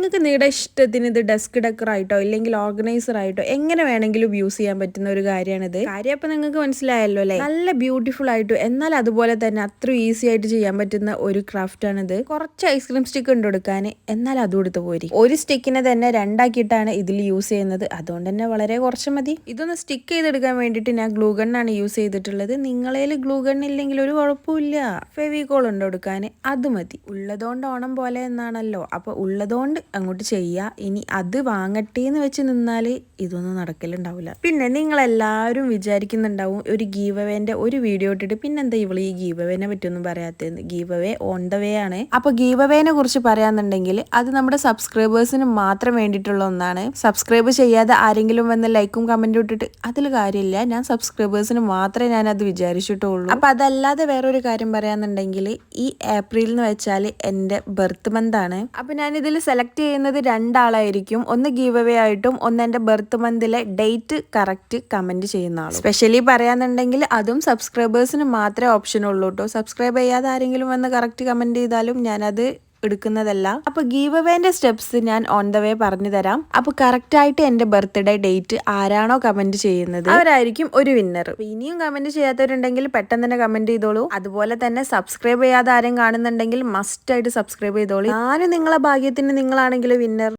നിങ്ങൾക്ക് നിങ്ങളുടെ ഇഷ്ടത്തിന് ഇത് ഡെസ്ക് ഡെക്കറായിട്ടോ ഇല്ലെങ്കിൽ ഓർഗനൈസർ ആയിട്ടോ എങ്ങനെ വേണമെങ്കിലും യൂസ് ചെയ്യാൻ പറ്റുന്ന ഒരു കാര്യമാണിത്. കാര്യം അപ്പം നിങ്ങൾക്ക് മനസ്സിലായല്ലോ അല്ലേ? നല്ല ബ്യൂട്ടിഫുൾ ആയിട്ടും എന്നാൽ അതുപോലെ തന്നെ അത്ര ഈസി ആയിട്ട് ചെയ്യാൻ പറ്റുന്ന ഒരു ക്രാഫ്റ്റ് ആണിത്. കുറച്ച് ഐസ്ക്രീം സ്റ്റിക്ക് ഉണ്ട് കൊടുക്കാൻ, എന്നാൽ അതും എടുത്ത് പോരി. ഒരു സ്റ്റിക്കിനെ തന്നെ രണ്ടാക്കിയിട്ടാണ് ഇതിൽ യൂസ് ചെയ്യുന്നത്, അതുകൊണ്ട് തന്നെ വളരെ കുറച്ച് മതി. ഇതൊന്ന് സ്റ്റിക്ക് ചെയ്തെടുക്കാൻ വേണ്ടിയിട്ട് ഞാൻ ഗ്ലൂ ഗണ്ണാണ് യൂസ് ചെയ്തിട്ടുള്ളത്. നിങ്ങളേൽ ഗ്ലൂ ഗൺ ഇല്ലെങ്കിൽ ഒരു കുഴപ്പമില്ല, ഫെവിക്കോൾ ഉണ്ട് കൊടുക്കാൻ, അത് മതി. ഉള്ളതുകൊണ്ട് ഓണം പോലെ എന്നാണല്ലോ, അപ്പോൾ ഉള്ളതുകൊണ്ട് അങ്ങോട്ട് ചെയ്യുക. ഇനി അത് വാങ്ങട്ടെ എന്ന് വെച്ച് നിന്നാൽ ഇതൊന്നും നടക്കലുണ്ടാവില്ല. പിന്നെ നിങ്ങളെല്ലാവരും വിചാരിക്കുന്നുണ്ടാവും ഒരു ഗീവ് അവേന്റെ ഒരു വീഡിയോ ഇട്ടിട്ട് പിന്നെന്താ ഇവള് ഈ ഗീവ് അവേനെ പറ്റിയൊന്നും പറയാത്തത്. Give away on the way ആണ്. അപ്പോൾ ഗീവ് അവേനെ കുറിച്ച് പറയാന്നുണ്ടെങ്കിൽ അത് നമ്മുടെ സബ്സ്ക്രൈബേഴ്സിന് മാത്രം വേണ്ടിയിട്ടുള്ള ഒന്നാണ്. സബ്സ്ക്രൈബ് ചെയ്യാതെ ആരെങ്കിലും വന്ന് ലൈക്കും കമന്റും ഇട്ടിട്ട് അതിൽ കാര്യമില്ല. ഞാൻ സബ്സ്ക്രൈബേഴ്സിന് മാത്രമേ ഞാൻ അത് വിചാരിച്ചിട്ടുള്ളൂ. അപ്പൊ അതല്ലാതെ വേറൊരു കാര്യം പറയാന്നുണ്ടെങ്കിൽ ഈ ഏപ്രിൽ എന്ന് വെച്ചാൽ എൻ്റെ ബർത്ത് മന്ത് ആണ്. അപ്പൊ ഞാൻ ഇതിൽ സെലക്ട് ചെയ്യുന്നത് രണ്ടാളായിരിക്കും. ഒന്ന് ഗീവ് അവേ ആയിട്ടും ഒന്ന് എൻ്റെ ബർത്ത് മന്തിലെ ഡേറ്റ് കറക്റ്റ് കമന്റ് ചെയ്യുന്ന ആളും. സ്പെഷ്യലി പറയാന്നുണ്ടെങ്കിൽ അതും സബ്സ്ക്രൈബേഴ്സിന് മാത്രമേ ഓപ്ഷൻ ഉള്ളൂ കേട്ടോ. സബ്സ്ക്രൈബ് ചെയ്യാതെ ആരെങ്കിലും വന്ന് കറക്റ്റ് കമന്റ് ചെയ്താലും ഞാനത് എടുക്കുന്നതല്ല. അപ്പൊ ഗീവ് അവേന്റെ സ്റ്റെപ്സ് ഞാൻ ഓൺ ദ വേ പറഞ്ഞു തരാം. അപ്പൊ കറക്റ്റ് ആയിട്ട് എന്റെ ബർത്ത്ഡേ ഡേറ്റ് ആരാണോ കമന്റ് ചെയ്യുന്നത് അവരായിരിക്കും ഒരു വിന്നർ. ഇനിയും കമന്റ് ചെയ്യാത്തവരുണ്ടെങ്കിൽ പെട്ടെന്ന് തന്നെ കമന്റ് ചെയ്തോളൂ. അതുപോലെ തന്നെ സബ്സ്ക്രൈബ് ചെയ്യാതെ ആരും കാണുന്നുണ്ടെങ്കിൽ മസ്റ്റ് ആയിട്ട് സബ്സ്ക്രൈബ് ചെയ്തോളൂ. ഞാനും നിങ്ങളെ ഭാഗ്യത്തിന് നിങ്ങളാണെങ്കിൽ വിന്നർ.